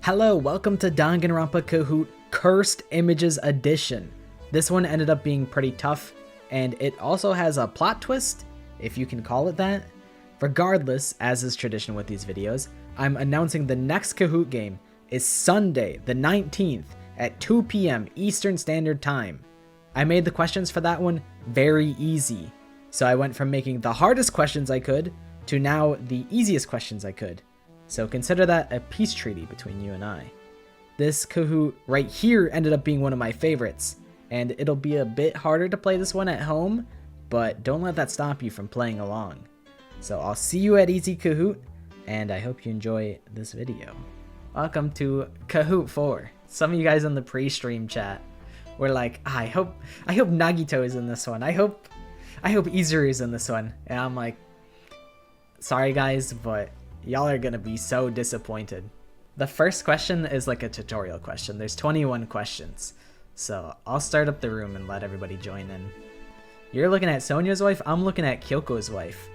Hello, welcome to Danganronpa Kahoot Cursed Images Edition. This one ended up being pretty tough, and it also has a plot twist, if you can call it that. Regardless, as is tradition with these videos, I'm announcing the next Kahoot game is Sunday, the 19th at 2 p.m. Eastern Standard Time. I made the questions for that one very easy, so I went from making the hardest questions I could to now the easiest questions I could. So consider that a peace treaty between you and I. This Kahoot right here ended up being one of my favorites, and it'll be a bit harder to play this one at home, but don't let that stop you from playing along. So I'll see you at Easy Kahoot, and I hope you enjoy this video. Welcome to Kahoot 4. Some of you guys in the pre-stream chat were like, I hope Nagito is in this one. I hope Izuru is in this one. And I'm like, sorry guys, but y'all are gonna be so disappointed. The first question is like a tutorial question. There's 21 questions. So I'll start up the room and let everybody join in. You're looking at Sonya's wife, I'm looking at Kyoko's wife.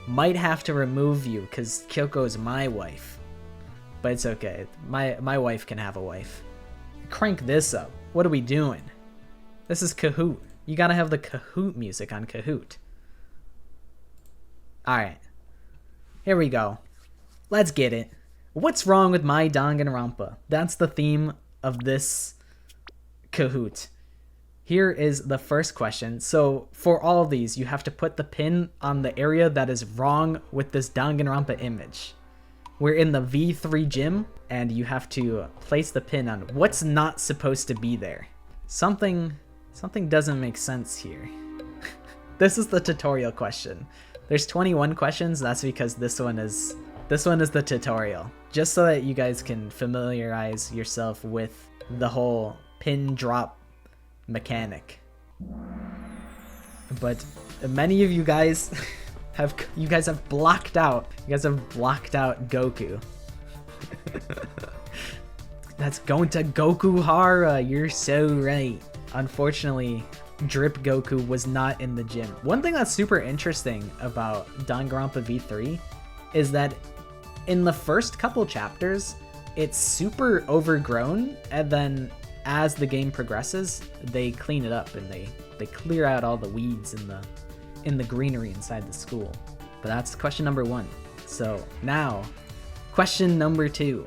Might have to remove you because Kyoko's my wife. But it's okay, my wife can have a wife. Crank this up, what are we doing? This is Kahoot. You gotta have the Kahoot music on Kahoot. Alright, here we go. Let's get it. What's wrong with my Danganronpa? That's the theme of this Kahoot. Here is the first question. So for all of these, you have to put the pin on the area that is wrong with this Danganronpa image. We're in the V3 gym, and you have to place the pin on what's not supposed to be there. Something doesn't make sense here. This is the tutorial question. There's 21 questions. That's because this one is the tutorial, just so that you guys can familiarize yourself with the whole pin drop mechanic. But many of you guys have blocked out Goku. That's going to Gokuhara. You're so right. Unfortunately, Drip Goku was not in the gym. One thing that's super interesting about Danganronpa V3 is that in the first couple chapters, it's super overgrown, and then as the game progresses, they clean it up and they clear out all the weeds in the greenery inside the school. But that's question number 1. So now, question number 2.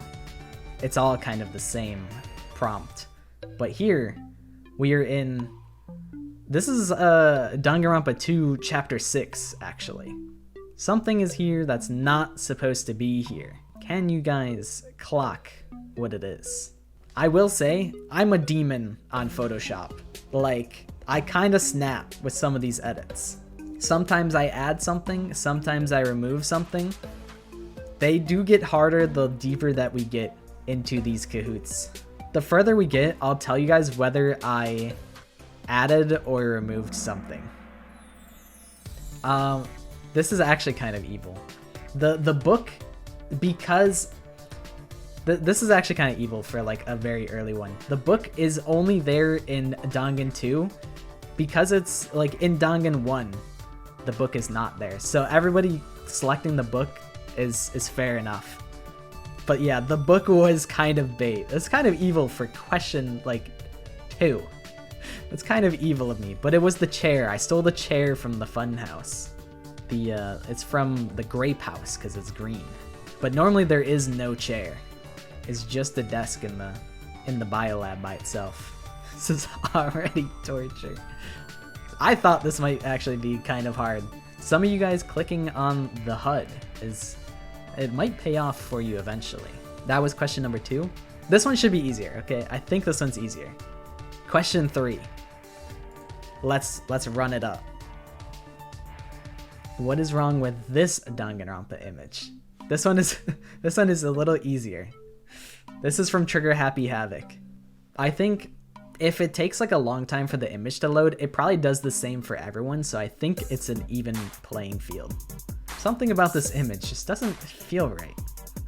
It's all kind of the same prompt, but here we are in. This is Danganronpa 2 chapter 6 actually. Something is here that's not supposed to be here. Can you guys clock what it is? I will say, I'm a demon on Photoshop. Like, I kind of snap with some of these edits. Sometimes I add something, sometimes I remove something. They do get harder the deeper that we get into these Kahoots. The further we get, I'll tell you guys whether I added or removed something. This is actually kind of evil. The book, because this is actually kind of evil for like a very early one. The book is only there in Dangan 2 because it's like in Dangan 1, the book is not there. So everybody selecting the book is fair enough. But yeah, the book was kind of bait. It's kind of evil for question like 2. It's kind of evil of me, but it was the chair. I stole the chair from the funhouse. It's from the grape house because it's green. But normally there is no chair. It's just a desk in the biolab by itself. This is already torture. I thought this might actually be kind of hard. Some of you guys clicking on the HUD it might pay off for you eventually. That was question number 2. This one should be easier, okay? I think this one's easier. Question 3. Let's run it up. What is wrong with this Danganronpa image? This one is a little easier. This is from Trigger Happy Havoc. I think if it takes like a long time for the image to load, it probably does the same for everyone, so I think it's an even playing field. Something about this image just doesn't feel right.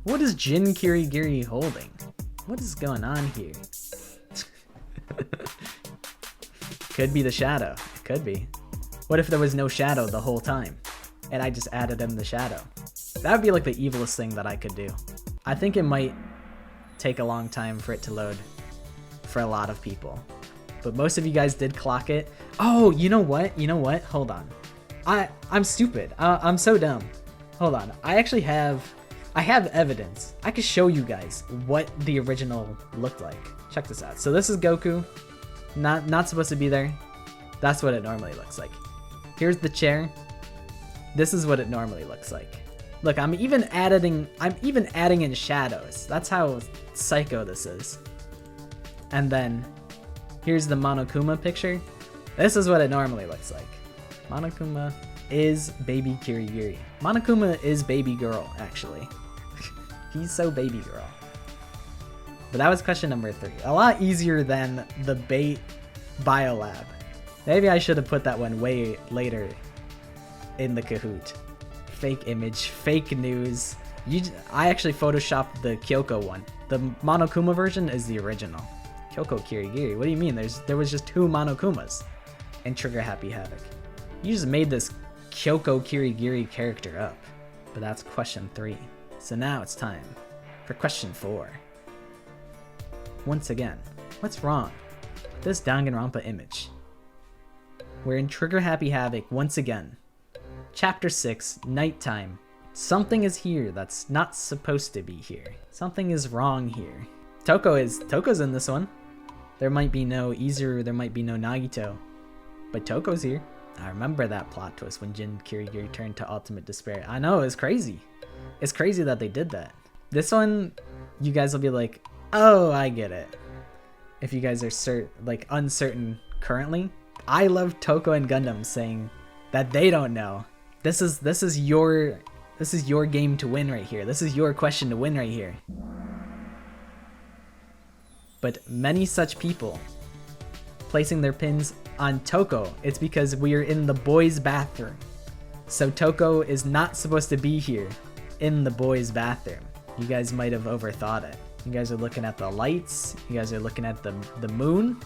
What is Jin Kirigiri holding? What is going on here? Could be the shadow. It could be. What if there was no shadow the whole time and I just added in the shadow? That would be like the evilest thing that I could do. I think it might take a long time for it to load for a lot of people. But most of you guys did clock it. Oh, you know what? You know what? Hold on. I'm stupid. I'm so dumb. Hold on. I have evidence. I could show you guys what the original looked like. Check this out. So this is Goku. Not supposed to be there. That's what it normally looks like. Here's the chair. This is what it normally looks like. Look, I'm even adding in shadows. That's how psycho this is. And then here's the Monokuma picture. This is what it normally looks like. Monokuma is baby Kirigiri. Monokuma is baby girl, actually. He's so baby girl. But that was question number 3. A lot easier than the bait biolab. Maybe I should have put that one way later in the Kahoot. Fake image, fake news. I actually photoshopped the Kyoko one. The Monokuma version is the original. Kyoko Kirigiri, what do you mean? There was just 2 Monokumas in Trigger Happy Havoc. You just made this Kyoko Kirigiri character up. But that's question 3. So now it's time for question 4. Once again, what's wrong with this Danganronpa image? We're in Trigger Happy Havoc once again. Chapter 6, Nighttime. Something is here that's not supposed to be here. Something is wrong here. Toko's in this one. There might be no Izuru, there might be no Nagito. But Toko's here. I remember that plot twist when Jin Kirigiri turned to ultimate despair. I know, it's crazy. It's crazy that they did that. This one, you guys will be like, oh, I get it. If you guys are uncertain currently. I love Toko and Gundam saying that they don't know. This is your game to win right here. This is your question to win right here. But many such people placing their pins on Toko, it's because we are in the boys' bathroom. So Toko is not supposed to be here in the boys' bathroom. You guys might have overthought it. You guys are looking at the lights. You guys are looking at the moon,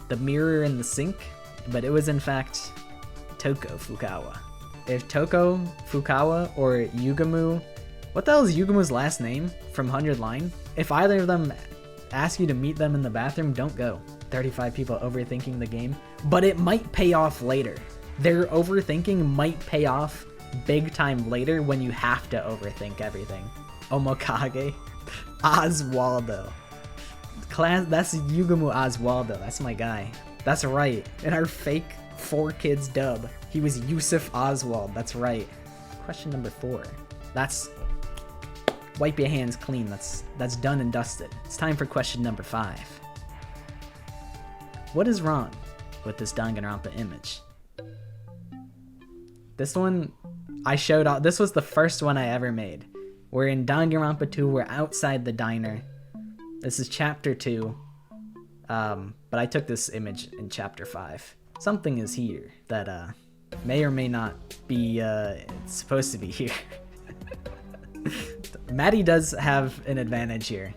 the mirror in the sink. But it was in fact Toko Fukawa. If Toko Fukawa or Yugamu, what the hell is Yugamu's last name from 100 Line? If either of them ask you to meet them in the bathroom, don't go. 35 people overthinking the game, but it might pay off later. Their overthinking might pay off big time later when you have to overthink everything. Omokage, Oswaldo. That's Yugamu Oswaldo, that's my guy. That's right, in our fake 4Kids dub, he was Yusuf Oswald, that's right. Question number 4. That's, wipe your hands clean, that's done and dusted. It's time for question number 5. What is wrong with this Danganronpa image? This one, I showed off, this was the first one I ever made. We're in Danganronpa 2, we're outside the diner. This is chapter 2. But I took this image in chapter 5. Something is here that may or may not be supposed to be here. Maddie does have an advantage here.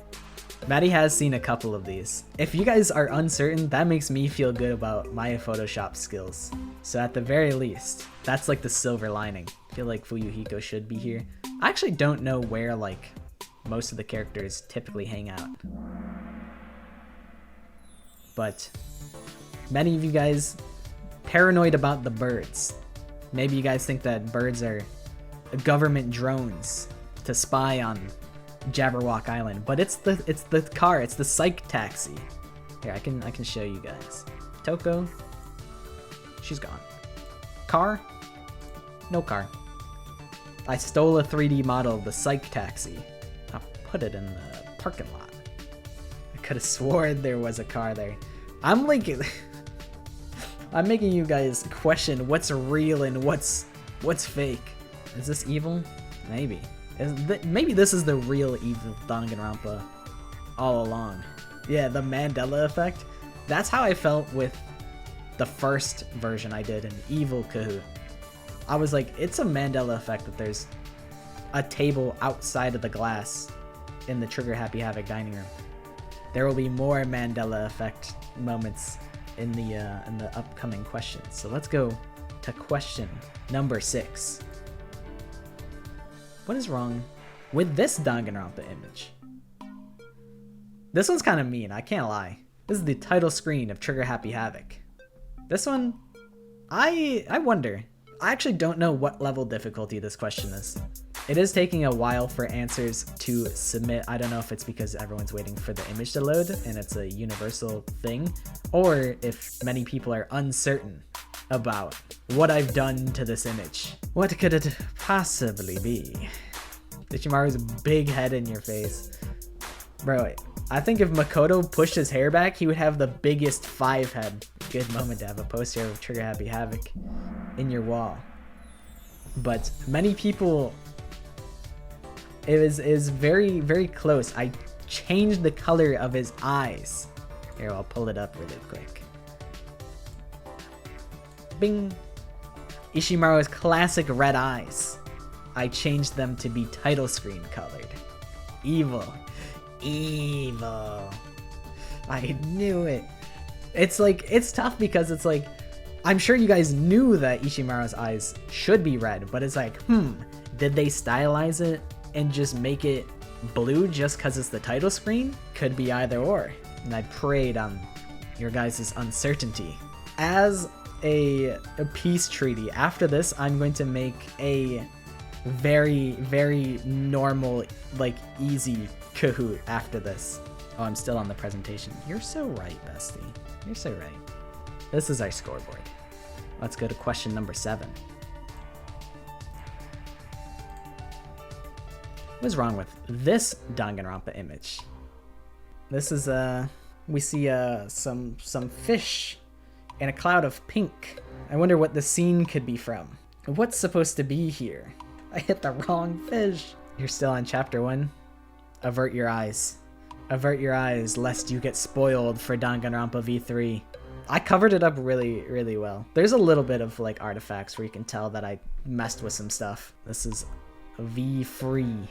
Maddie has seen a couple of these. If you guys are uncertain, that makes me feel good about my Photoshop skills. So at the very least, that's like the silver lining. I feel like Fuyuhiko should be here. I actually don't know where like most of the characters typically hang out. But many of you guys paranoid about the birds. Maybe you guys think that birds are government drones to spy on Jabberwock Island, but it's the car, it's the psych taxi. Here, I can show you guys. Toko, she's gone. Car? No car. I stole a 3D model of the psych taxi. I'll put it in the parking lot. I could have sworn there was a car there. I'm making you guys question what's real and what's fake. Is this evil? Maybe. Maybe this is the real evil Danganronpa all along. Yeah, the Mandela effect. That's how I felt with the first version I did in Evil Kahoot. I was like, it's a Mandela effect that there's a table outside of the glass in the Trigger Happy Havoc dining room. There will be more Mandela effect moments in the upcoming questions. So let's go to question number 6. What is wrong with this Danganronpa image? This one's kind of mean, I can't lie. This is the title screen of Trigger Happy Havoc. This one, I wonder. I actually don't know what level difficulty this question is. It is taking a while for answers to submit. I don't know if it's because everyone's waiting for the image to load and it's a universal thing, or if many people are uncertain about what I've done to this image. What could it possibly be? Ichimaru's big head in your face. Bro, I think if Makoto pushed his hair back, he would have the biggest 5 head. Good moment to have a poster of Trigger Happy Havoc in your wall. But many people, it is very, very close. I changed the color of his eyes. Here, I'll pull it up really quick. Bing! Ishimaru's classic red eyes. I changed them to be title screen colored. Evil. Evil. I knew it. It's like, it's tough because it's like, I'm sure you guys knew that Ishimaru's eyes should be red, but it's like, did they stylize it and just make it blue just because it's the title screen? Could be either or. And I preyed on your guys' uncertainty. As a peace treaty, after this, I'm going to make a very, very normal, like easy Kahoot after this. Oh, I'm still on the presentation. You're so right, bestie. You're so right. This is our scoreboard. Let's go to question number 7. What's wrong with this Danganronpa image? This is we see some fish in a cloud of pink. I wonder what the scene could be from. What's supposed to be here? I hit the wrong fish. You're still on chapter 1. Avert your eyes. Avert your eyes lest you get spoiled for Danganronpa V3. I covered it up really, really well. There's a little bit of like artifacts where you can tell that I messed with some stuff. This is V3.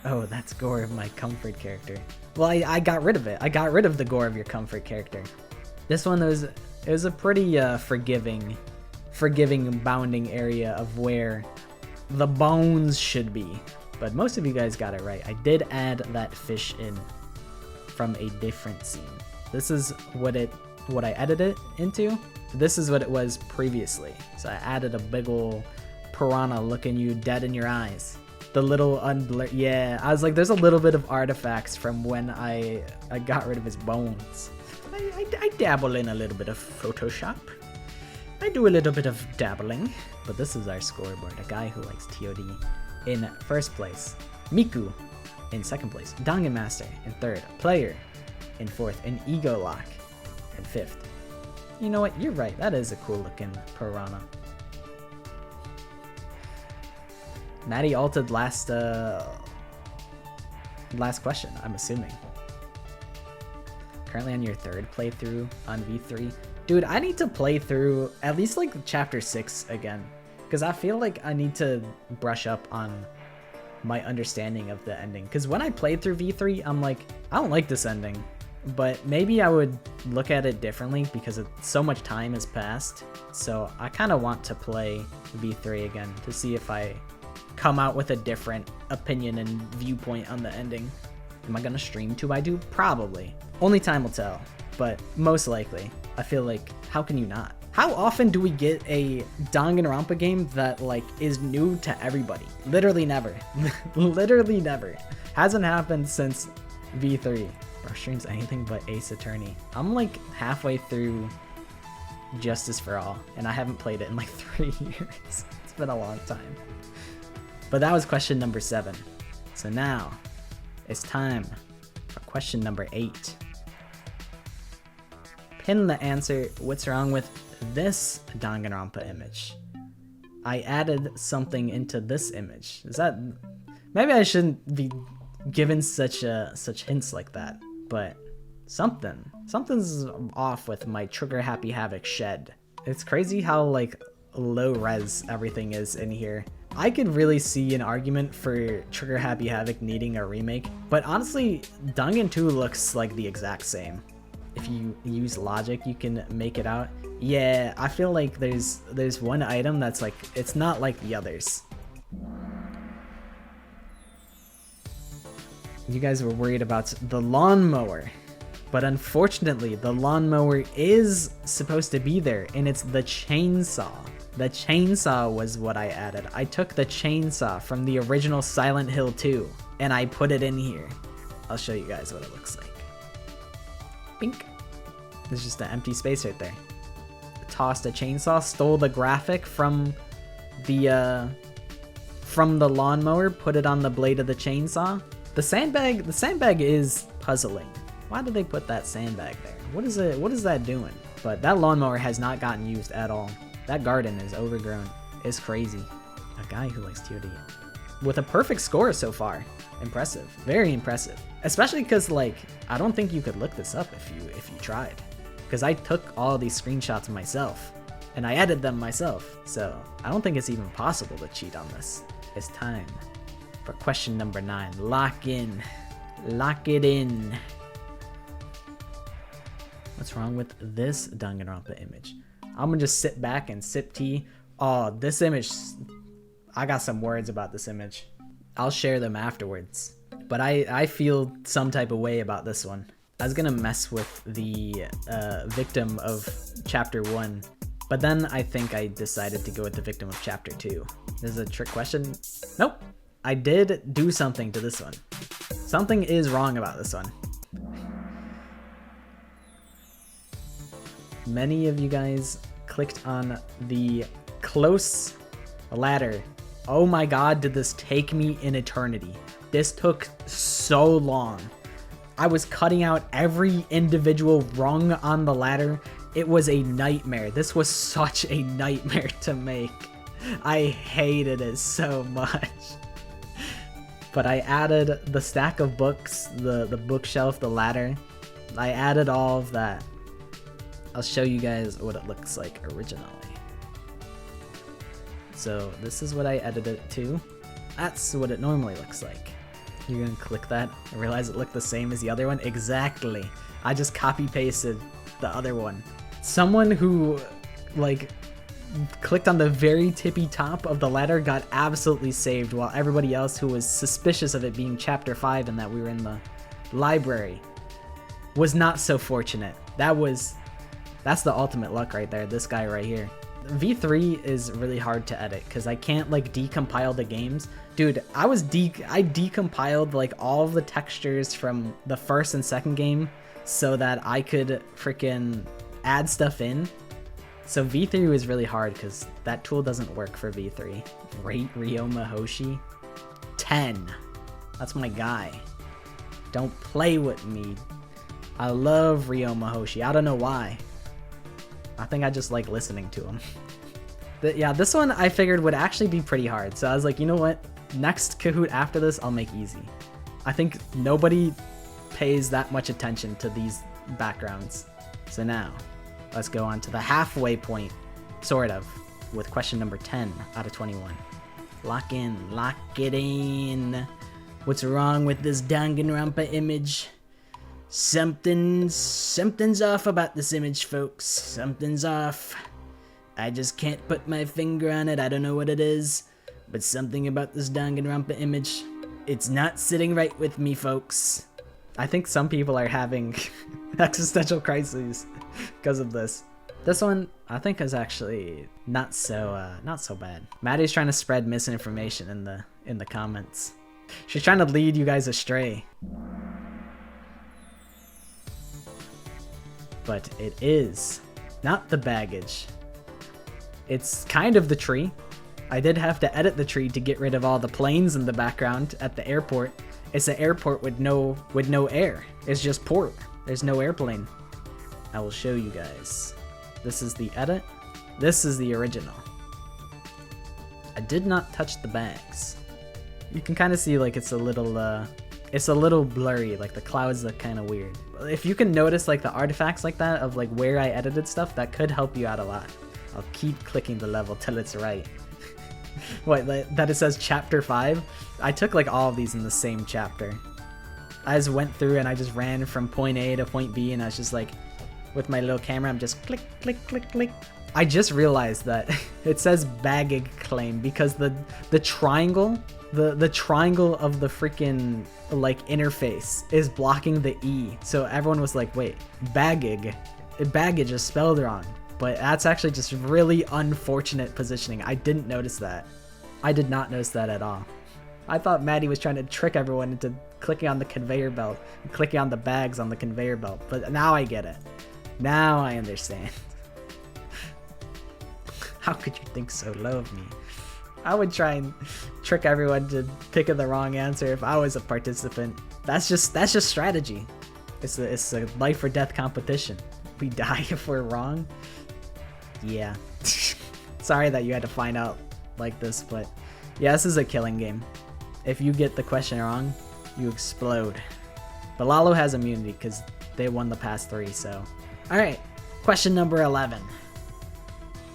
Oh, that's gore of my comfort character. Well, I got rid of it. I got rid of the gore of your comfort character. This one it was a pretty forgiving bounding area of where the bones should be. But most of you guys got it right. I did add that fish in from a different scene. This is what I edited it into. This is what it was previously. So I added a big ol' piranha looking you dead in your eyes. The little unblurred, yeah, I was like, there's a little bit of artifacts from when I got rid of his bones. I dabble in a little bit of Photoshop. I do a little bit of dabbling. But this is our scoreboard. A guy who likes TOD in first place. Miku in second place. Dangan Master in third. Player in fourth. And Ego Lock in fifth. You know what? You're right. That is a cool looking piranha. Maddie ulted last question, I'm assuming. Currently on your third playthrough on V3. Dude, I need to play through at least like chapter 6 again. Because I feel like I need to brush up on my understanding of the ending. Because when I played through V3, I'm like, I don't like this ending. But maybe I would look at it differently because so much time has passed. So I kind of want to play V3 again to see if I come out with a different opinion and viewpoint on the ending. Am I gonna stream 2x2? Probably. Only time will tell, but most likely. I feel like, how can you not? How often do we get a Danganronpa game that like is new to everybody? Literally never. Literally never. Hasn't happened since V3. Bro streams anything but Ace Attorney. I'm like halfway through Justice for All, and I haven't played it in like 3 years. It's been a long time. But that was question number 7. So now it's time for question number 8. Pin the answer. What's wrong with this Danganronpa image? I added something into this image. Is that... Maybe I shouldn't be given such hints like that, but something's off with my Trigger Happy Havoc shed. It's crazy how like low res everything is in here. I could really see an argument for Trigger Happy Havoc needing a remake, but honestly, Dangan 2 looks like the exact same. If you use logic, you can make it out. Yeah, I feel like there's one item that's like, it's not like the others. You guys were worried about the lawnmower. But unfortunately, the lawnmower is supposed to be there, and it's the chainsaw. The chainsaw was what I added. I took the chainsaw from the original Silent Hill 2, and I put it in here. I'll show you guys what it looks like. Bink. There's just an empty space right there. Tossed a chainsaw, stole the graphic from the lawnmower, put it on the blade of the chainsaw. The sandbag is puzzling. Why did they put that sandbag there? What is that doing? But that lawnmower has not gotten used at all. That garden is overgrown. It's crazy. A guy who likes TOD. With a perfect score so far. Impressive. Very impressive. Especially because, like, I don't think you could look this up if you tried. Because I took all these screenshots myself. And I edited them myself. So I don't think it's even possible to cheat on this. It's time for question number 9. Lock in. Lock it in. What's wrong with this Danganronpa image? I'm gonna just sit back and sip tea. Oh, this image, I got some words about this image. I'll share them afterwards. But I feel some type of way about this one. I was gonna mess with the victim of chapter 1, but then I think I decided to go with the victim of chapter 2. This is a trick question. Nope. I did do something to this one. Something is wrong about this one. Many of you guys clicked on the close ladder. Oh my god, did this take me an eternity. This took so long. I was cutting out every individual rung on the ladder. It was a nightmare. This was such a nightmare to make. I hated it so much. But I added the stack of books, the bookshelf, the ladder. I added all of that. I'll show you guys what it looks like originally. So this is what I edited it to. That's what it normally looks like. You're gonna click that and realize it looked the same as the other one? Exactly. I just copy pasted the other one. Someone who like clicked on the very tippy top of the ladder got absolutely saved, while everybody else who was suspicious of it being chapter 5 and that we were in the library was not so fortunate. That's the ultimate luck right there, this guy right here. V3 is really hard to edit because I can't like decompile the games. Dude, I decompiled like all of the textures from the first and second game so that I could freaking add stuff in. So V3 was really hard because that tool doesn't work for V3. Rate Ryoma Hoshi. 10. That's my guy. Don't play with me. I love Ryoma Hoshi. I don't know why. I think I just like listening to him. But yeah, this one I figured would actually be pretty hard. So I was like, you know what? Next Kahoot after this, I'll make easy. I think nobody pays that much attention to these backgrounds. So now, let's go on to the halfway point, sort of, with question number 10 out of 21. Lock in, lock it in. What's wrong with this Danganronpa image? Something's off about this image, folks. Something's off. I just can't put my finger on it. I don't know what it is, but something about this Danganronpa image, it's not sitting right with me, folks. I think some people are having existential crises because of this. This one, I think, is actually not so bad. Maddie's trying to spread misinformation in the comments. She's trying to lead you guys astray. But it is not the baggage. It's kind of the tree. I did have to edit the tree to get rid of all the planes in the background at the airport. It's an airport with no air. It's just port. There's no airplane. I will show you guys. This is the edit. This is the original. I did not touch the bags. You can kind of see like it's a little blurry, like the clouds look kind of weird. If you can notice like the artifacts like that of like where I edited stuff, that could help you out a lot. I'll keep clicking the level till it's right. What, that it says chapter 5? I took like all of these in the same chapter. I just went through and I just ran from point A to point B, and I was just like, with my little camera, I'm just click, click, click, click, I just realized that it says baggage claim because the triangle, the triangle of the freaking like interface is blocking the E. So everyone was like, wait, baggage is spelled wrong. But that's actually just really unfortunate positioning. I didn't notice that. I did not notice that at all. I thought Maddie was trying to trick everyone into clicking on the conveyor belt and clicking on the bags on the conveyor belt. But now I get it. Now I understand. How could you think so low of me? I would try and trick everyone to picking the wrong answer if I was a participant. That's just strategy. It's a life or death competition. We die if we're wrong. Yeah. Sorry that you had to find out like this, but yeah, this is a killing game. If you get the question wrong, you explode. But Lalo has immunity because they won the past 3, so. Alright, question number 11.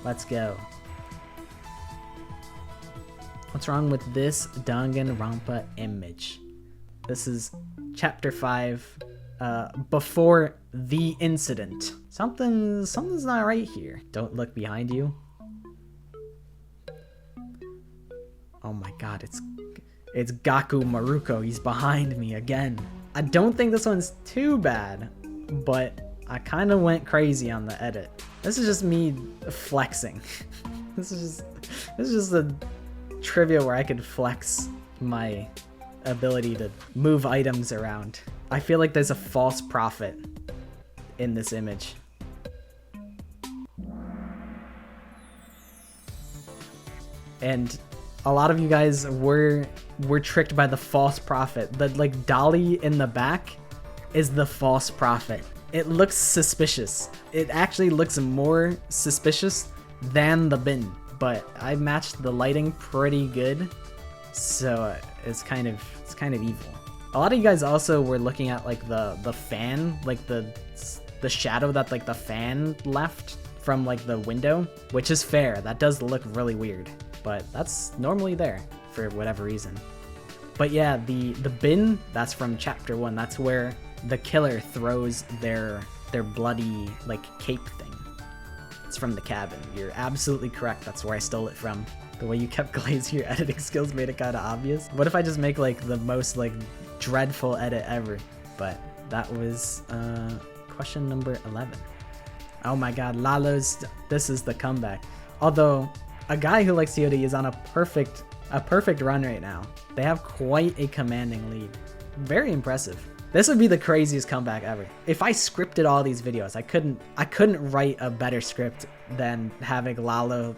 Let's go. What's wrong with this Danganronpa image? This is chapter 5, before the incident. Something's not right here. Don't look behind you. Oh my god, it's Gaku Maruko. He's behind me again. I don't think this one's too bad, but I kind of went crazy on the edit. This is just me flexing. This is just a trivia where I could flex my ability to move items around. I feel like there's a false prophet in this image. And a lot of you guys were tricked by the false prophet. The like dolly in the back is the false prophet. It looks suspicious. It actually looks more suspicious than the bin, but I matched the lighting pretty good, so it's kind of evil. A lot of you guys also were looking at like the fan, like the shadow that like the fan left from like the window, which is fair. That does look really weird, but that's normally there for whatever reason. But yeah, the bin, that's from chapter 1. That's where the killer throws their bloody like cape thing. It's from the cabin. You're absolutely correct. That's where I stole it from. The way you kept glazing your editing skills made it kind of obvious. What if I just make like the most like dreadful edit ever? But that was question number 11. Oh my god, Lalo's, this is the comeback. Although a guy who likes COD is on a perfect run right now. They have quite a commanding lead. Very impressive. This would be the craziest comeback ever. If I scripted all these videos, I couldn't write a better script than having Lalo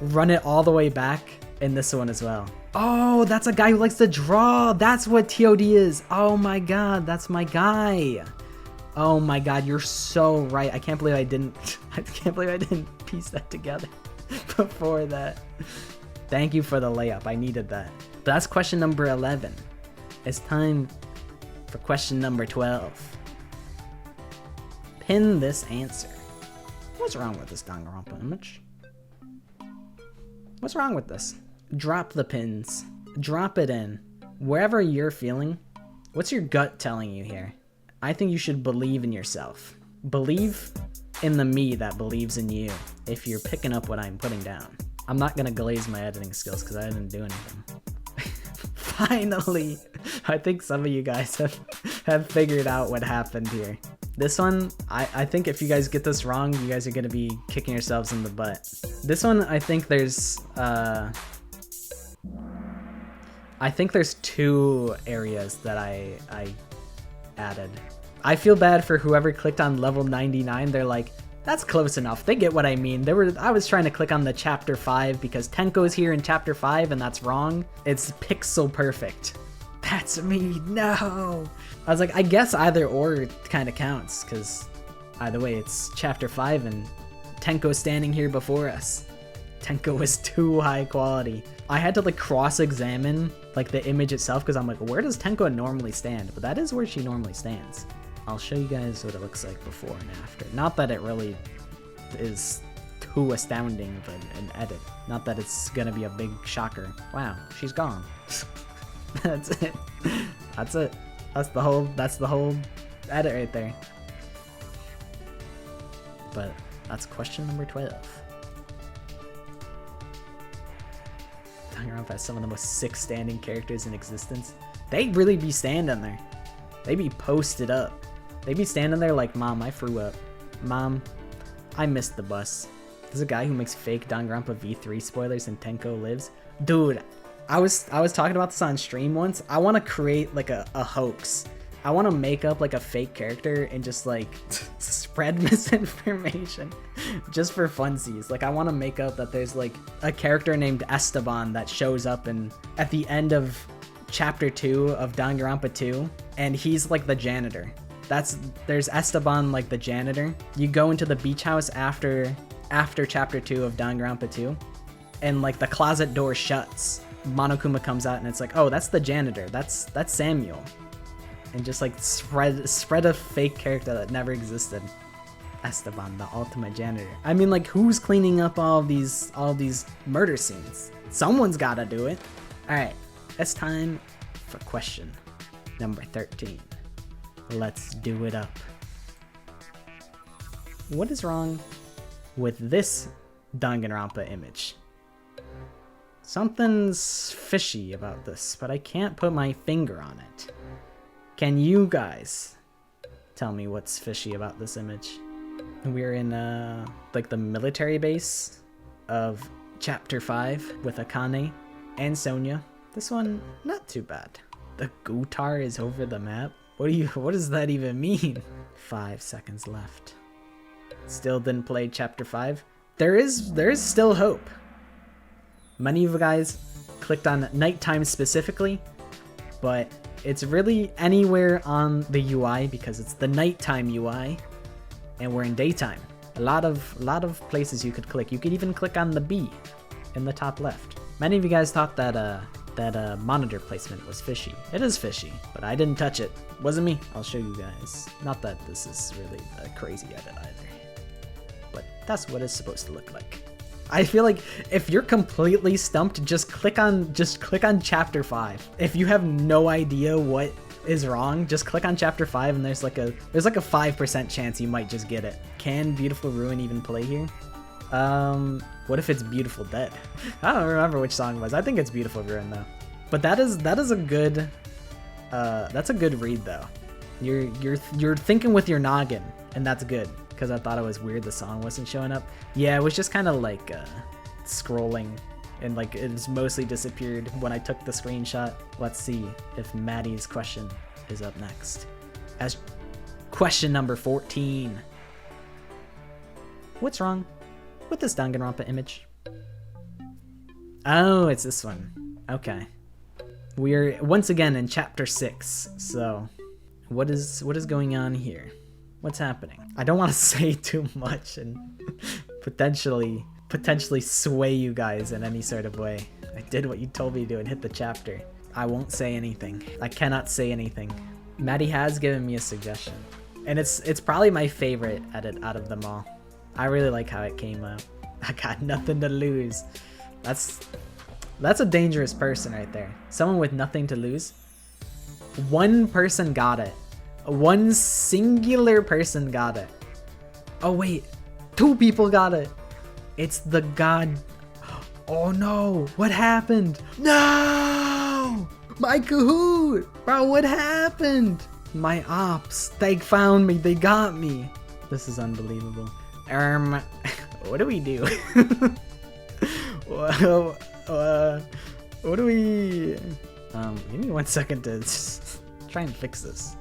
run it all the way back in this one as well. Oh, that's a guy who likes to draw. That's what TOD is. Oh my god, that's my guy. Oh my god, you're so right. I can't believe I didn't piece that together before that. Thank you for the layup. I needed that. But that's question number 11. It's time for question number 12. Pin this answer. What's wrong with this Danganronpa image? What's wrong with this? Drop the pins. Drop it in. Wherever you're feeling, what's your gut telling you here? I think you should believe in yourself. Believe in the me that believes in you if you're picking up what I'm putting down. I'm not gonna glaze my editing skills because I didn't do anything. Finally! I think some of you guys have figured out what happened here. This one, I think if you guys get this wrong, you guys are gonna be kicking yourselves in the butt. This one, I think there's 2 areas that I added. I feel bad for whoever clicked on level 99. They're like, that's close enough. They get what I mean. I was trying to click on the chapter 5 because Tenko's here in chapter 5 and that's wrong. It's pixel perfect. That's me. No. I was like, I guess either or kind of counts because either way, it's chapter 5 and Tenko's standing here before us. Tenko was too high quality. I had to like cross-examine like the image itself because I'm like, where does Tenko normally stand? But that is where she normally stands. I'll show you guys what it looks like before and after. Not that it really is too astounding of an edit. Not that it's gonna be a big shocker. Wow, she's gone. That's it. That's it. That's the whole edit right there. But that's question number 12. Danganronpa has some of the most sick standing characters in existence. They really be standing there. They be posted up. They be standing there like, Mom, I threw up. Mom, I missed the bus. There's a guy who makes fake Danganronpa V3 spoilers and Tenko lives. Dude, I was talking about this on stream once. I want to create like a hoax. I want to make up like a fake character and just like spread misinformation just for funsies. Like I want to make up that there's like a character named Esteban that shows up at the end of chapter 2 of Danganronpa 2, and he's like the janitor. There's Esteban, like the janitor. You go into the beach house after chapter 2 of Danganronpa 2, and like the closet door shuts. Monokuma comes out and it's like, oh, that's the janitor. That's Samuel. And just like spread a fake character that never existed. Esteban, the ultimate janitor. I mean, like, who's cleaning up all these murder scenes? Someone's gotta do it. All right, it's time for question number 13. Let's do it up. What is wrong with this Danganronpa image? Something's fishy about this, but I can't put my finger on it. Can you guys tell me what's fishy about this image? We're in like the military base of chapter 5 with Akane and Sonia. This one, not too bad. The guitar is over the map. What does that even mean? 5 seconds left. Still didn't play chapter 5. There is still hope. Many of you guys clicked on nighttime specifically, but it's really anywhere on the UI because it's the nighttime UI and we're in daytime. A lot of places you could click. You could even click on the B in the top left. Many of you guys thought that monitor placement was fishy. It is fishy, but I didn't touch it. Wasn't me. I'll show you guys. Not that this is really a crazy edit either, but that's what it's supposed to look like. I feel like if you're completely stumped, just click on chapter 5. If you have no idea what is wrong, just click on chapter 5 and there's like a 5% chance you might just get it. Can Beautiful Ruin even play here? What if it's Beautiful Dead? I don't remember which song it was. I think it's Beautiful Ruin though. But that is a good that's a good read though. You're thinking with your noggin, and that's good. Because I thought it was weird the song wasn't showing up. Yeah, it was just kind of like scrolling, and like it's mostly disappeared when I took the screenshot. Let's see if Maddie's question is up next. As question number 14. What's wrong with this Danganronpa image? Oh, it's this one. Okay. We're once again in chapter 6. So what is going on here? What's happening? I don't want to say too much and potentially sway you guys in any sort of way. I did what you told me to do and hit the chapter. I won't say anything. I cannot say anything. Maddie has given me a suggestion, and it's probably my favorite edit out of them all. I really like how it came out. I got nothing to lose. That's a dangerous person right there. Someone with nothing to lose. One person got it. One singular person got it. Oh wait, 2 people got it. It's the god. Oh no, what happened? No! My Kahoot! Bro, what happened? My ops, they found me, they got me. This is unbelievable. What do we do? What do we... give me 1 second to try and fix this.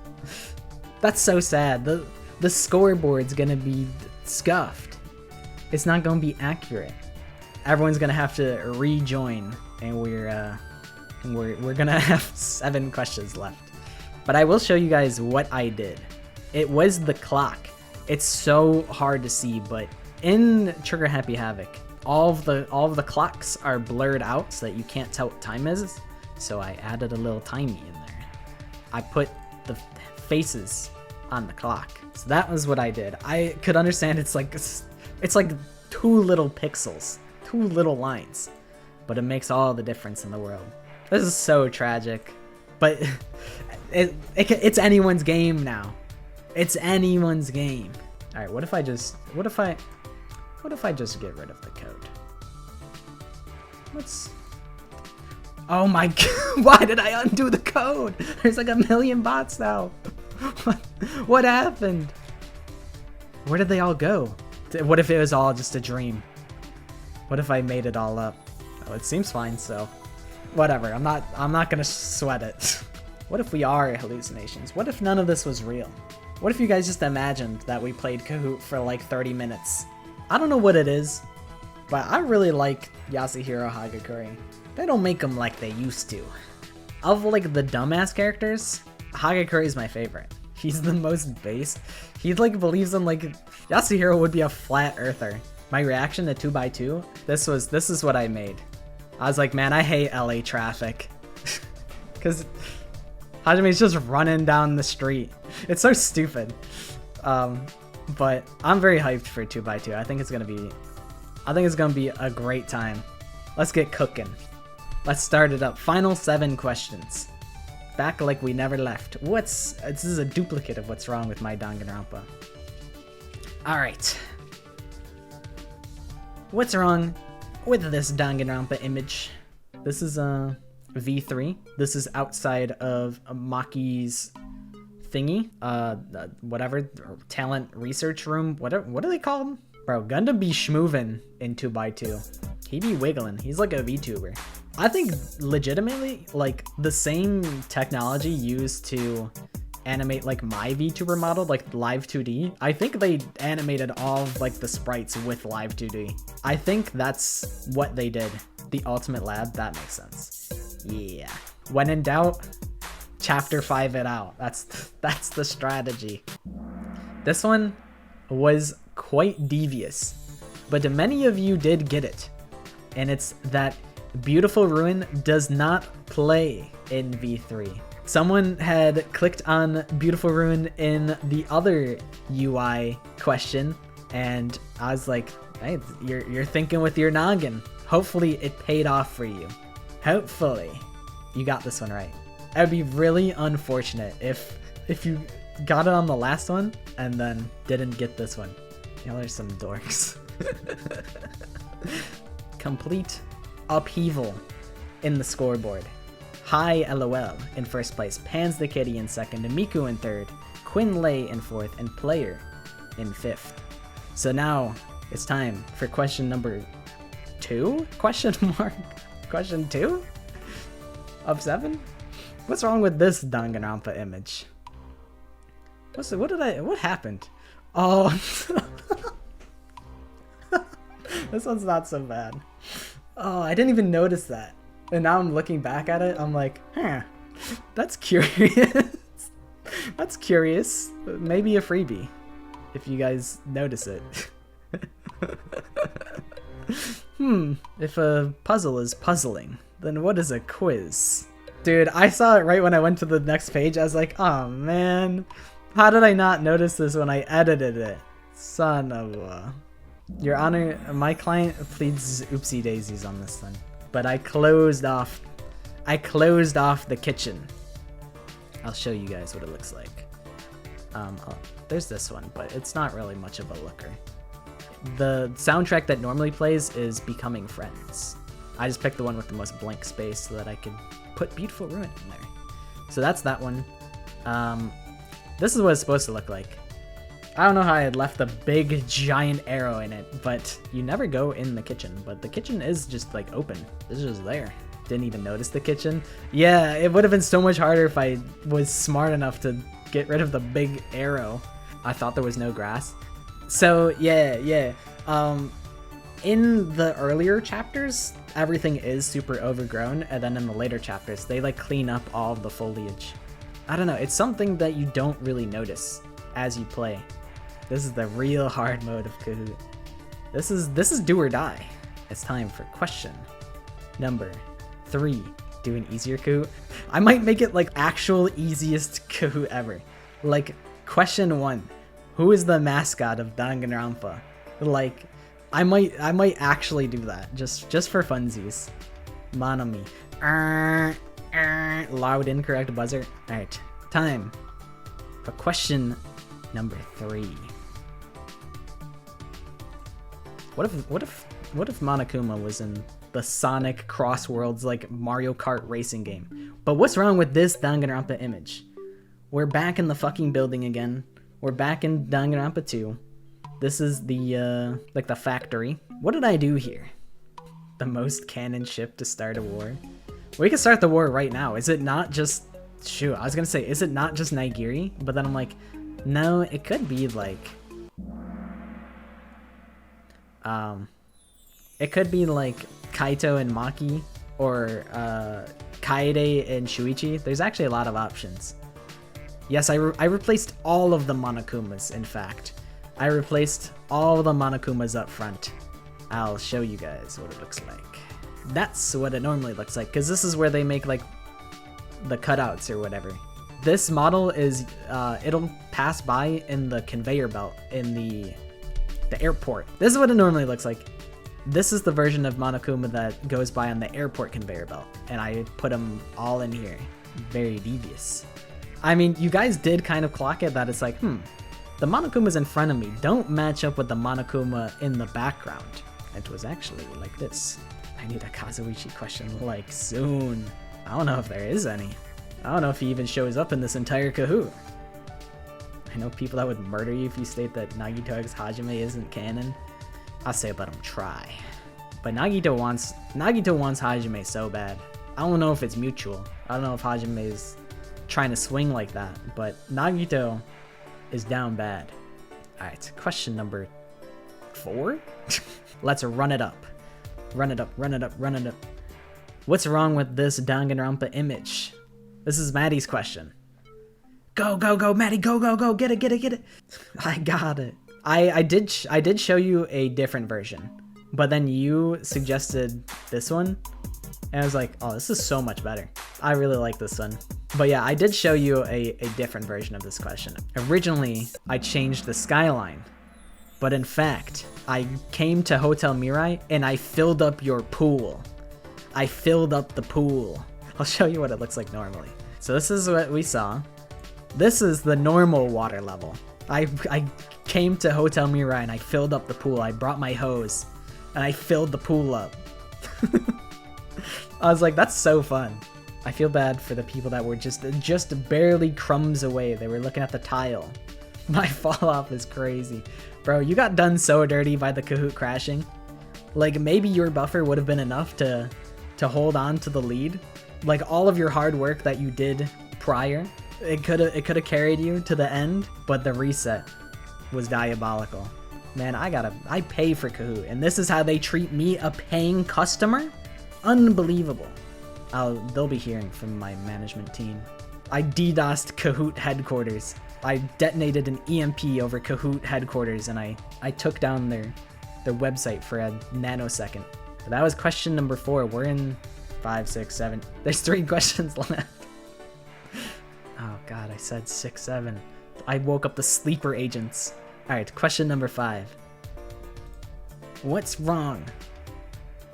That's so sad. The scoreboard's gonna be scuffed. It's not gonna be accurate. Everyone's gonna have to rejoin, and we're gonna have 7 questions left. But I will show you guys what I did. It was the clock. It's so hard to see, but in Trigger Happy Havoc, all of the clocks are blurred out so that you can't tell what time is. So I added a little timey in there. I put the faces on the clock. So that was what I did. I could understand it's like 2 little pixels, 2 little lines, but it makes all the difference in the world. This is so tragic, but it's anyone's game now. It's anyone's game. All right, what if I just get rid of the code? Oh my god, why did I undo the code? There's like a million bots now. What happened? Where did they all go? What if it was all just a dream? What if I made it all up? Oh, it seems fine, so whatever. I'm not gonna sweat it. What if we are hallucinations? What if none of this was real? What if you guys just imagined that we played Kahoot for like 30 minutes? I don't know what it is, but I really like Yasuhiro Hagakure. They don't make them like they used to. Of like the dumbass characters, Hagakure is my favorite. He's the most base. He like believes in like Yasuhiro would be a flat earther. My reaction to 2x2, this is what I made. I was like, man, I hate LA traffic. Cause Hajime's just running down the street. It's so stupid. But I'm very hyped for 2x2. I think it's gonna be a great time. Let's get cooking. Let's start it up. Final 7 questions. Back like we never left. This is a duplicate of what's wrong with my Danganronpa. Alright. What's wrong with this Danganronpa image? This is a V3. This is outside of Maki's thingy. Whatever, talent research room. What do they call them? Bro, Gundam be schmoovin' in 2x2. He be wiggling. He's like a VTuber. I think legitimately, like, the same technology used to animate like my VTuber model, like Live 2D, I think they animated all of like the sprites with Live 2D. I think that's what they did. The Ultimate Lab, that makes sense. Yeah. When in doubt, chapter 5 it out. That's the strategy. This one was quite devious, but many of you did get it. And it's that Beautiful Ruin does not play in V3. Someone had clicked on Beautiful Ruin in the other UI question, and I was like, hey, you're thinking with your noggin. Hopefully it paid off for you. Hopefully you got this one right. It would be really unfortunate if you got it on the last one and then didn't get this one. Y'all are some dorks. Complete upheaval in the scoreboard. Hi LOL in first place, Pans the Kitty in second, Miku in third, Quinn Lay in fourth, and Player in fifth. So now it's time for question number 2? Question mark? Question 2? Of 7? What's wrong with this Danganronpa image? What happened? Oh, this one's not so bad. Oh, I didn't even notice that. And now I'm looking back at it, I'm like, huh, that's curious. That's curious. Maybe a freebie, if you guys notice it. If a puzzle is puzzling, then what is a quiz? Dude, I saw it right when I went to the next page. I was like, oh man, how did I not notice this when I edited it? Son of a... Your Honor, my client pleads oopsie daisies on this one. But I closed off the kitchen. I'll show you guys what it looks like. There's this one, but it's not really much of a looker. The soundtrack that normally plays is Becoming Friends. I just picked the one with the most blank space so that I could put Beautiful Ruin in there. So that's that one. This is what it's supposed to look like. I don't know how I had left a big giant arrow in it, but you never go in the kitchen. But the kitchen is just like open. It's just there. Didn't even notice the kitchen. Yeah, it would have been so much harder if I was smart enough to get rid of the big arrow. I thought there was no grass. So yeah. In the earlier chapters, everything is super overgrown, and then in the later chapters, they like clean up all of the foliage. I don't know, it's something that you don't really notice as you play. This is the real hard mode of Kahoot. This is do or die. It's time for question number 3. Do an easier Kahoot. I might make it like actual easiest Kahoot ever. Like question 1. Who is the mascot of Danganronpa? Like I might actually do that just for funsies. Monami. Loud incorrect buzzer. Alright, time for question number 3. What if Monokuma was in the Sonic Crossworlds like Mario Kart racing game. But what's wrong with this Danganronpa image? We're back in the fucking building again. We're back in Danganronpa 2. This is the like the factory. What did I do here? The most canon ship to start a war. We can start the war right now. Is it not just... Shoot, I was gonna say, is it not just Nigiri? But then I'm like, no, it could be like... It could be like Kaito and Maki, or Kaede and Shuichi. There's actually a lot of options. Yes, I replaced all of the Monokumas, in fact. I replaced all the Monokumas up front. I'll show you guys what it looks like. That's what it normally looks like, because this is where they make like the cutouts or whatever. This model is, it'll pass by in the conveyor belt in the airport. This is what it normally looks like. This is the version of Monokuma that goes by on the airport conveyor belt, and I put them all in here. Very devious. I mean, you guys did kind of clock it that it's like, the Monokumas in front of me don't match up with the Monokuma in the background. It was actually like this. I need a Kazuichi question like soon. I don't know if there is any. I don't know if he even shows up in this entire Kahoot. I know people that would murder you if you state that Nagito x Hajime isn't canon. I'll say let him try. But Nagito wants Hajime so bad. I don't know if it's mutual. I don't know if Hajime is trying to swing like that, but Nagito is down bad. Alright, question number 4? Let's run it up. Run it up, run it up, run it up. What's wrong with this Danganronpa image? This is Maddie's question. Go, go, go, Maddie, go, go, go, get it, get it, get it. I got it. I did show you a different version, but then you suggested this one, and I was like, oh, this is so much better. I really like this one. But yeah, I did show you a different version of this question. Originally, I changed the skyline, but in fact, I came to Hotel Mirai and I filled up your pool. I filled up the pool. I'll show you what it looks like normally. So this is what we saw. This is the normal water level. I came to Hotel Mirai and I filled up the pool. I brought my hose and I filled the pool up. I was like, that's so fun. I feel bad for the people that were just barely crumbs away. They were looking at the tile. My fall off is crazy. Bro, you got done so dirty by the Kahoot crashing. Like, maybe your buffer would have been enough to hold on to the lead. Like, all of your hard work that you did prior, it could have carried you to the end, but the reset was diabolical. Man, I pay for Kahoot, and this is how they treat me, a paying customer? Unbelievable. They'll be hearing from my management team. I DDoSed Kahoot headquarters. I detonated an EMP over Kahoot headquarters, and I took down their website for a nanosecond. But that was question number 4. We're in 5, 6, 7. There's 3 questions left. Oh god, I said 6, 7. I woke up the sleeper agents. Alright, question number 5. What's wrong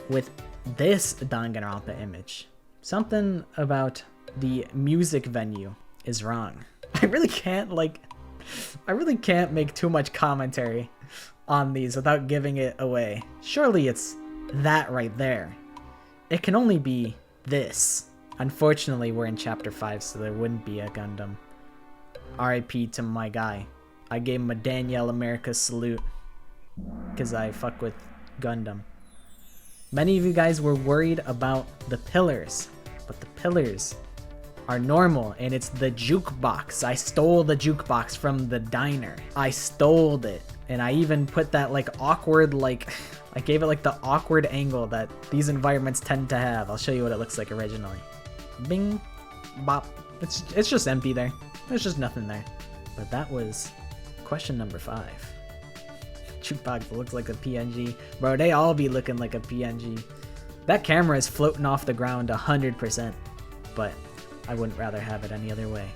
with this Danganronpa image? Something about the music venue is wrong. I really can't make too much commentary on these without giving it away. Surely it's that right there. It can only be this. Unfortunately, we're in chapter 5, so there wouldn't be a Gundam. RIP to my guy. I gave him a Danielle America salute because I fuck with Gundam. Many of you guys were worried about the pillars, but the pillars are normal, and it's the jukebox. I stole the jukebox from the diner. I stole it, and I even put that like awkward, like I gave it like the awkward angle that these environments tend to have. I'll show you what it looks like originally. Bing, bop. It's just empty there. There's just nothing there. But that was question number 5. Jukebox looks like a PNG. Bro, they all be looking like a PNG. That camera is floating off the ground 100%, but I wouldn't rather have it any other way.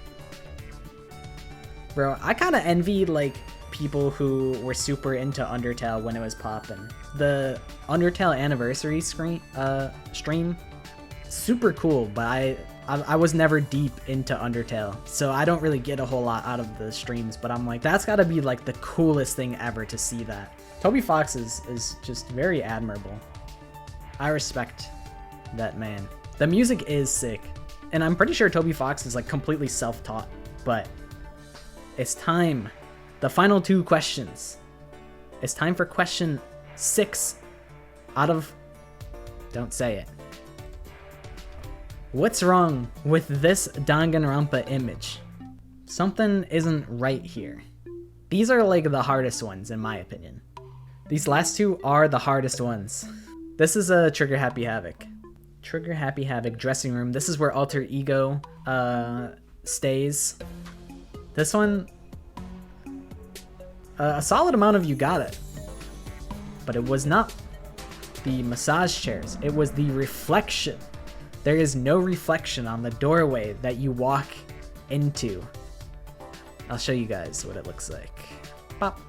Bro, I kind of envy like people who were super into Undertale when it was poppin'. The Undertale anniversary stream, super cool, but I was never deep into Undertale, so I don't really get a whole lot out of the streams, but I'm like, that's gotta be like the coolest thing ever to see that. Toby Fox is just very admirable. I respect that man. The music is sick. And I'm pretty sure Toby Fox is like completely self-taught. But it's time. The final 2 questions. It's time for question 6 out of... Don't say it. What's wrong with this Danganronpa image? Something isn't right here. These are like the hardest ones in my opinion. These last 2 are the hardest ones. This is a Trigger Happy Havoc. Trigger Happy Havoc dressing room. This is where Alter Ego stays. This one, a solid amount of you got it. But it was not the massage chairs. It was the reflection. There is no reflection on the doorway that you walk into. I'll show you guys what it looks like. Pop.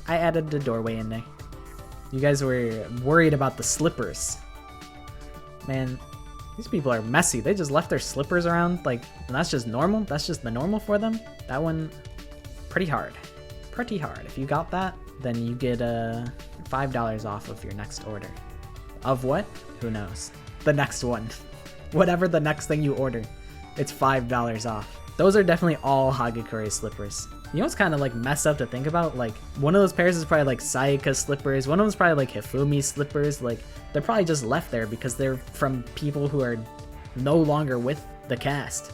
I added the doorway in there. You guys were worried about the slippers. Man, these people are messy. They just left their slippers around. Like, and that's just normal. That's just the normal for them. That one, pretty hard. Pretty hard. If you got that, then you get $5 off of your next order. Of what? Who knows? The next one. Whatever the next thing you order, it's $5 off. Those are definitely all Hagakure slippers. You know what's kind of like messed up to think about? Like, one of those pairs is probably like Sayaka slippers. One of them's probably like Hifumi slippers. Like, they're probably just left there because they're from people who are no longer with the cast.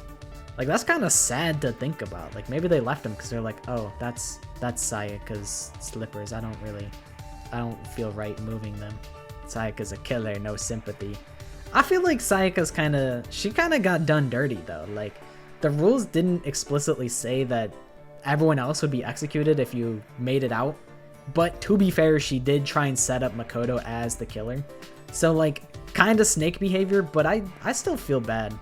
Like, that's kind of sad to think about. Like, maybe they left them because they're like, oh, that's Sayaka's slippers. I don't feel right moving them. Sayaka's a killer, no sympathy. I feel like Sayaka's she kind of got done dirty though. Like, the rules didn't explicitly say that everyone else would be executed if you made it out. But to be fair, she did try and set up Makoto as the killer. So like, kind of snake behavior, but I still feel bad.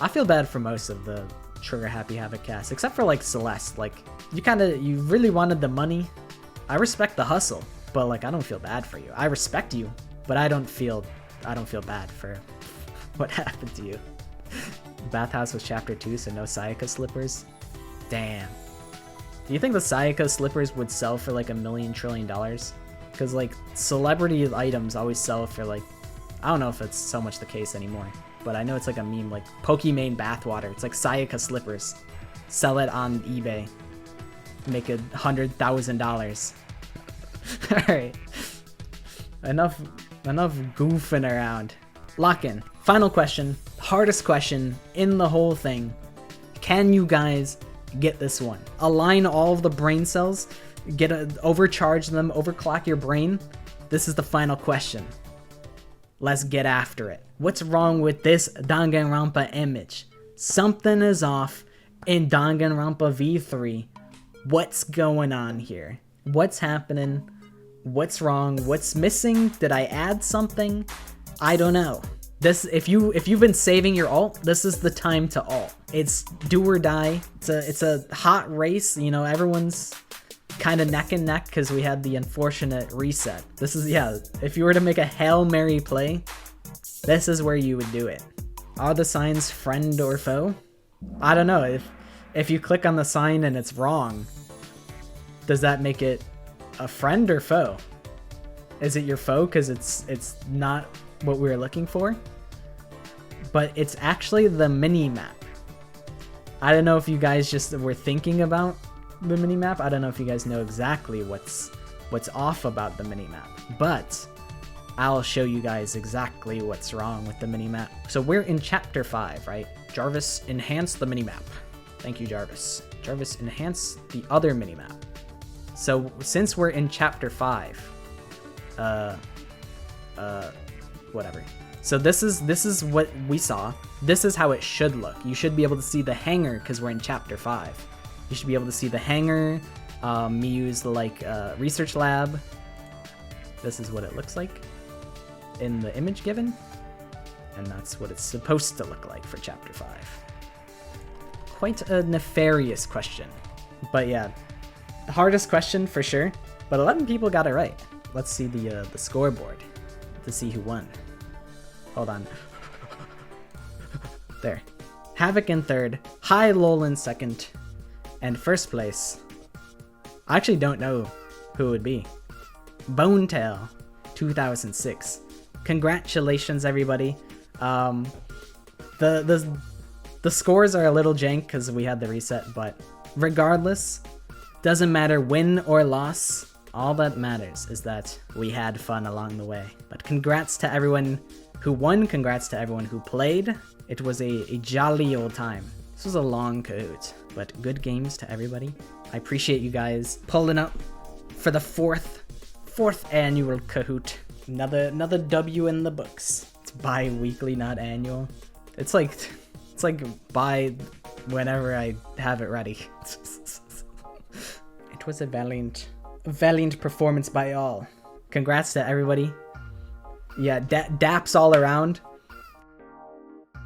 I feel bad for most of the Trigger Happy Havoc cast, except for like Celeste. Like, you really wanted the money. I respect the hustle, but like, I don't feel bad for you. I respect you, but I don't feel bad for what happened to you. Bathhouse was chapter 2, so no Sayaka slippers. Damn. Do you think the Sayaka slippers would sell for like $1 million trillion? Because like, celebrity items always sell for like, I don't know if it's so much the case anymore, but I know it's like a meme, like Pokimane bathwater. It's like Sayaka slippers. Sell it on eBay. Make it $100,000. Alright. Enough goofing around. Lock in. Final question. Hardest question in the whole thing. Can you guys get this one? Align all of the brain cells. Overcharge them. Overclock your brain. This is the final question. Let's get after it. What's wrong with this Danganronpa image? Something is off in Danganronpa V3. What's going on here? What's happening? What's wrong? What's missing? Did I add something? I don't know. This, if you've been saving your alt, this is the time to alt. It's do or die. It's a hot race. You know, everyone's kind of neck and neck because we had the unfortunate reset. This is, yeah, if you were to make a Hail Mary play, this is where you would do it. Are the signs friend or foe? I don't know. If you click on the sign and it's wrong, does that make it a friend or foe? Is it your foe because it's not what we were looking for? But it's actually the mini map. I don't know if you guys just were thinking about the mini map. I don't know if you guys know exactly what's off about the mini map, but I'll show you guys exactly what's wrong with the mini map. So we're in chapter 5, right? Jarvis, enhance the mini map. Thank you, Jarvis. Jarvis, enhance the other mini map. So since we're in chapter 5, whatever. So this is what we saw. This is how it should look. You should be able to see the hangar because we're in chapter 5. You should be able to see the hangar, Miyu's like research lab. This is what it looks like in the image given, and that's what it's supposed to look like for chapter 5. Quite a nefarious question, but yeah, the hardest question for sure. But 11 people got it right. Let's see the scoreboard to see who won. Hold on. There. Havoc in 3rd, High Lol in 2nd, and 1st place, I actually don't know who it would be. Bonetail 2006. congratulations, everybody. The scores are a little jank because we had the reset, but regardless, doesn't matter win or loss. All that matters is that we had fun along the way. But congrats to everyone who won, congrats to everyone who played. It was a jolly old time. This was a long Kahoot, but good games to everybody. I appreciate you guys pulling up for the fourth annual Kahoot. Another W in the books. It's bi-weekly, not annual. It's like by whenever I have it ready. It was a valiant performance by all. Congrats to everybody. Yeah, daps all around.